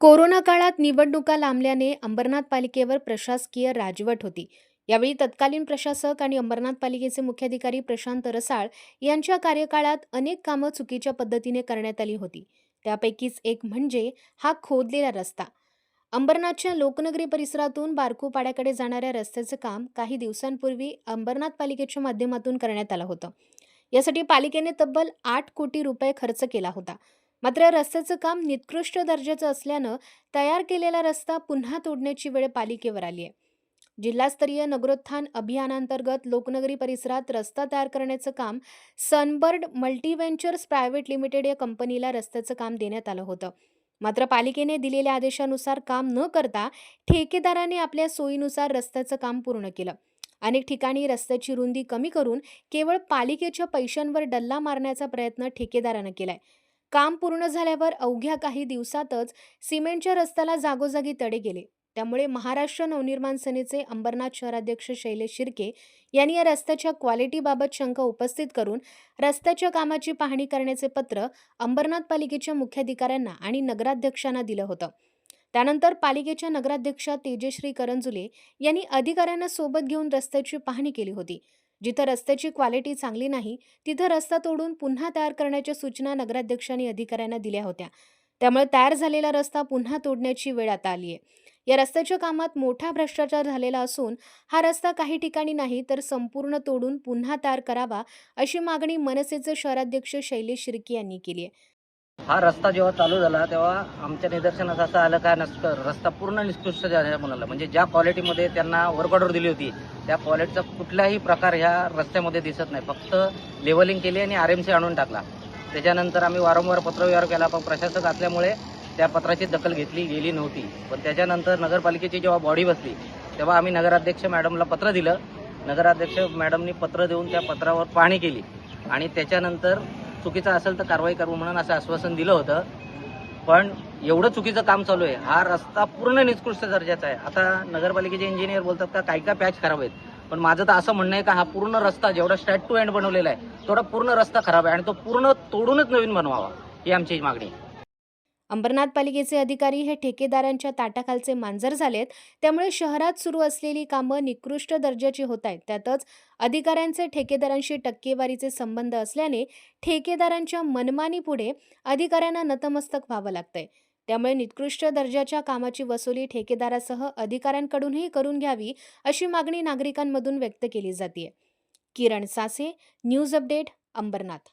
Corona काळात निवडणुका लांबल्याने अंबरनाथ पालिकेवर प्रशासकीय राजवट होती. यावेळी तत्कालीन प्रशासक आणि अंबरनाथ पालिकेचे मुख्याधिकारी प्रशांत रसाळ यांच्या कार्यकाळात अनेक कामं चुकीच्या पद्धतीने करण्यात आली होती. त्यापैकीच एक म्हणजे हा खोदलेला रस्ता. अंबरनाथच्या लोकनगरी परिसरातून बारकूपाड्याकडे जाणाऱ्या रस्त्याचं काम काही दिवसांपूर्वी अंबरनाथ पालिकेच्या माध्यमातून करण्यात आलं होतं. यासाठी पालिकेने तब्बल 8 कोटी रुपये खर्च केला होता. मात्र रस्त्याचं काम निकृष्ट दर्जाचं असल्यानं तयार केलेला रस्ता पुन्हा तोडण्याची वेळ पालिकेवर आली आहे. जिल्हास्तरीय नगरोत्थान अभियानांतर्गत लोकनगरी परिसरात रस्ता तयार करण्याचं काम सनबर्ड मल्टीव्हेंचर्स प्रायव्हेट लिमिटेड या कंपनीला रस्त्याचं काम देण्यात आलं होतं. मात्र पालिकेने दिलेल्या आदेशानुसार काम न करता ठेकेदाराने आपल्या सोयीनुसार रस्त्याचं काम पूर्ण केलं. अनेक ठिकाणी रस्त्याची रुंदी कमी करून केवळ पालिकेच्या पैशांवर डल्ला मारण्याचा प्रयत्न ठेकेदारानं केलाय. काम पूर्ण झाल्यावर अवघ्या काही दिवसातच सिमेंटच्या रस्त्याला जागोजागी तडे गेले. त्यामुळे महाराष्ट्र नवनिर्माण सेनेचे अंबरनाथ शहराध्यक्ष शैलेश शिर्के यांनी या रस्त्याच्या क्वालिटीबाबत शंका उपस्थित करून रस्त्याच्या कामाची पाहणी करण्याचे पत्र अंबरनाथ पालिकेच्या मुख्याधिकाऱ्यांना आणि नगराध्यक्षांना दिलं होतं. त्यानंतर पालिकेच्या नगराध्यक्षा तेजश्री करंजुले यांनी अधिकाऱ्यांना सोबत घेऊन रस्त्याची पाहणी केली होती. जिथं रस्त्याची क्वालिटी चांगली नाही तिथं रस्ता तोडून पुन्हा तयार करण्याच्या सूचना नगराध्यक्षांनी अधिकाऱ्यांना दिल्या होत्या. त्यामुळे तयार झालेला रस्ता पुन्हा तोडण्याची वेळ आता आली आहे. या रस्त्याच्या कामात मोठा भ्रष्टाचार झालेला असून हा रस्ता काही ठिकाणी नाही तर संपूर्ण तोडून पुन्हा तयार करावा अशी मागणी मनसेचे शहराध्यक्ष शैलेश शिर्के यांनी केली आहे. हा रस्ता जेव्हा चालू झाला तेव्हा आमच्या निदर्शनास असं आलं का रस्ता पूर्ण निकृष्ट झाला म्हणाला. म्हणजे ज्या क्वालिटीमध्ये त्यांना वर्क ऑर्डर दिली होती त्या क्वालिटीचा कुठलाही प्रकार ह्या रस्त्यामध्ये दिसत नाही. फक्त लेवलिंग केली आणि RMC आणून टाकला. त्याच्यानंतर आम्ही वारंवार पत्रव्यवहार केला, पण प्रशासक असल्यामुळे त्या पत्राची दखल घेतली गेली नव्हती. पण त्याच्यानंतर नगरपालिकेची जेव्हा बॉडी बसली तेव्हा आम्ही नगराध्यक्ष मॅडमला पत्र दिलं. नगराध्यक्ष मॅडमनी पत्र देऊन त्या पत्रावर पाहणी केली आणि त्याच्यानंतर चुकीचं असेल तर कारवाई करू म्हणून असं आश्वासन दिलं होतं. पण एवढं चुकीचं काम चालू आहे. हा रस्ता पूर्ण निकृष्ट दर्जाचा आहे. आता नगरपालिकेचे इंजिनियर बोलतात का काही का पॅच खराब आहेत, पण माझं तर असं म्हणणं आहे का हा पूर्ण रस्ता जेवढा स्टार्ट टू एंड बनवलेला आहे तेवढा पूर्ण रस्ता खराब आहे आणि तो पूर्ण तोडूनच नवीन बनवावा ही आमची मागणी आहे. अंबरनाथ पालिकेचे अधिकारी हे ठेकेदारांच्या ताटाखालचे मांजर झालेत. त्यामुळे शहरात सुरू असलेली कामं निकृष्ट दर्जाची होत आहेत. त्यातच अधिकाऱ्यांचे ठेकेदारांशी टक्केवारीचे संबंध असल्याने ठेकेदारांच्या मनमानीपुढे अधिकाऱ्यांना नतमस्तक व्हावं लागतंय. त्यामुळे निकृष्ट दर्जाच्या कामाची वसुली ठेकेदारासह अधिकाऱ्यांकडूनही करून घ्यावी अशी मागणी नागरिकांमधून व्यक्त केली जाते. किरण सासे, न्यूज अपडेट, अंबरनाथ.